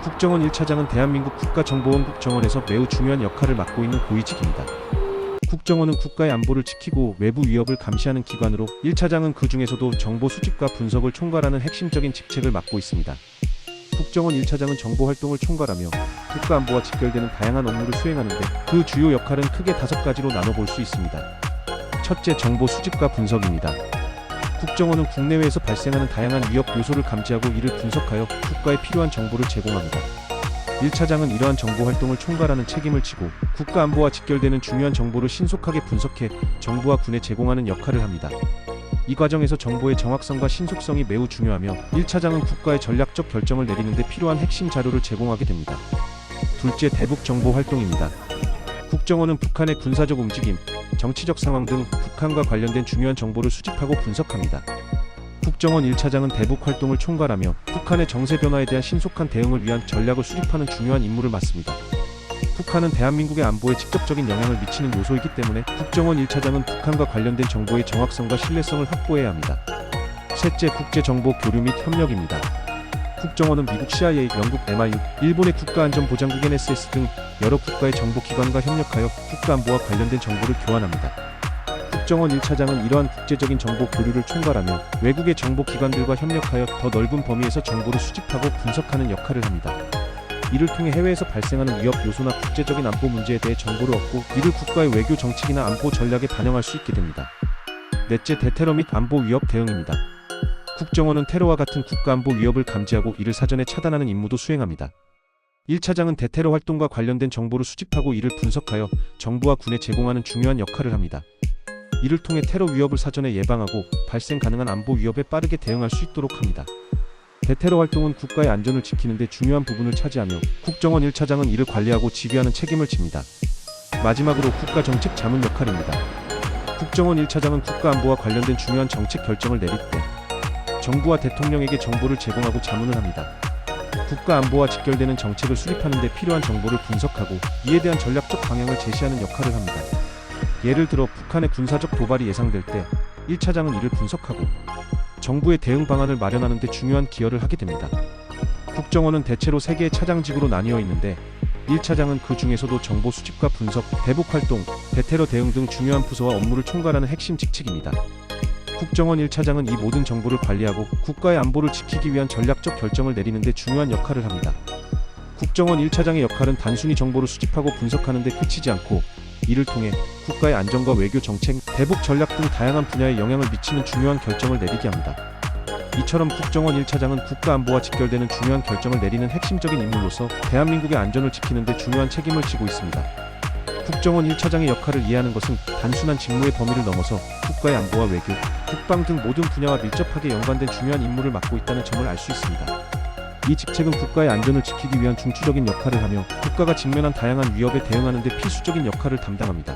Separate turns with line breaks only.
국정원 1차장은 대한민국 국가정보원 국정원에서 매우 중요한 역할을 맡고 있는 고위직입니다. 국정원은 국가의 안보를 지키고 외부 위협을 감시하는 기관으로 1차장은 그 중에서도 정보 수집과 분석을 총괄하는 핵심적인 직책을 맡고 있습니다. 국정원 1차장은 정보활동을 총괄하며 국가안보와 직결되는 다양한 업무를 수행하는데 그 주요 역할은 크게 5가지로 나눠볼 수 있습니다. 첫째, 정보 수집과 분석입니다. 국정원은 국내외에서 발생하는 다양한 위협 요소를 감지하고 이를 분석하여 국가에 필요한 정보를 제공합니다. 1차장은 이러한 정보활동을 총괄하는 책임을 지고 국가안보와 직결되는 중요한 정보를 신속하게 분석해 정부와 군에 제공하는 역할을 합니다. 이 과정에서 정보의 정확성과 신속성이 매우 중요하며 1차장은 국가의 전략적 결정을 내리는 데 필요한 핵심 자료를 제공하게 됩니다. 둘째, 대북 정보 활동입니다. 국정원은 북한의 군사적 움직임, 정치적 상황 등 북한과 관련된 중요한 정보를 수집하고 분석합니다. 국정원 1차장은 대북 활동을 총괄하며 북한의 정세 변화에 대한 신속한 대응을 위한 전략을 수립하는 중요한 임무를 맡습니다. 북한은 대한민국의 안보에 직접적인 영향을 미치는 요소이기 때문에 국정원 1차장은 북한과 관련된 정보의 정확성과 신뢰성을 확보해야 합니다. 셋째, 국제정보 교류 및 협력입니다. 국정원은 미국 CIA, 영국 MIU, 일본의 국가안전보장국 NSS 등 여러 국가의 정보기관과 협력하여 국가안보와 관련된 정보를 교환합니다. 국정원 1차장은 이러한 국제적인 정보 교류를 총괄하며 외국의 정보기관들과 협력하여 더 넓은 범위에서 정보를 수집하고 분석하는 역할을 합니다. 이를 통해 해외에서 발생하는 위협 요소나 국제적인 안보 문제에 대해 정보를 얻고 이를 국가의 외교 정책이나 안보 전략에 반영할 수 있게 됩니다. 넷째, 대테러 및 안보 위협 대응입니다. 국정원은 테러와 같은 국가안보 위협을 감지하고 이를 사전에 차단하는 임무도 수행합니다. 1차장은 대테러 활동과 관련된 정보를 수집하고 이를 분석하여 정부와 군에 제공하는 중요한 역할을 합니다. 이를 통해 테러 위협을 사전에 예방하고 발생 가능한 안보 위협에 빠르게 대응할 수 있도록 합니다. 대테러 활동은 국가의 안전을 지키는 데 중요한 부분을 차지하며 국정원 1차장은 이를 관리하고 지휘하는 책임을 집니다. 마지막으로 국가정책 자문 역할입니다. 국정원 1차장은 국가안보와 관련된 중요한 정책 결정을 내릴 때 정부와 대통령에게 정보를 제공하고 자문을 합니다. 국가안보와 직결되는 정책을 수립하는 데 필요한 정보를 분석하고 이에 대한 전략적 방향을 제시하는 역할을 합니다. 예를 들어 북한의 군사적 도발이 예상될 때 1차장은 이를 분석하고 정부의 대응 방안을 마련하는 데 중요한 기여를 하게 됩니다. 국정원은 대체로 3개의 차장직으로 나뉘어 있는데 1차장은 그 중에서도 정보 수집과 분석, 대북 활동, 대테러 대응 등 중요한 부서와 업무를 총괄하는 핵심 직책입니다. 국정원 1차장은 이 모든 정보를 관리하고 국가의 안보를 지키기 위한 전략적 결정을 내리는 데 중요한 역할을 합니다. 국정원 1차장의 역할은 단순히 정보를 수집하고 분석하는 데 그치지 않고 이를 통해 국가의 안전과 외교 정책, 대북 전략 등 다양한 분야에 영향을 미치는 중요한 결정을 내리게 합니다. 이처럼 국정원 1차장은 국가안보와 직결되는 중요한 결정을 내리는 핵심적인 인물로서 대한민국의 안전을 지키는 데 중요한 책임을 지고 있습니다. 국정원 1차장의 역할을 이해하는 것은 단순한 직무의 범위를 넘어서 국가의 안보와 외교, 국방 등 모든 분야와 밀접하게 연관된 중요한 임무를 맡고 있다는 점을 알 수 있습니다. 이 직책은 국가의 안전을 지키기 위한 중추적인 역할을 하며 국가가 직면한 다양한 위협에 대응하는 데 필수적인 역할을 담당합니다.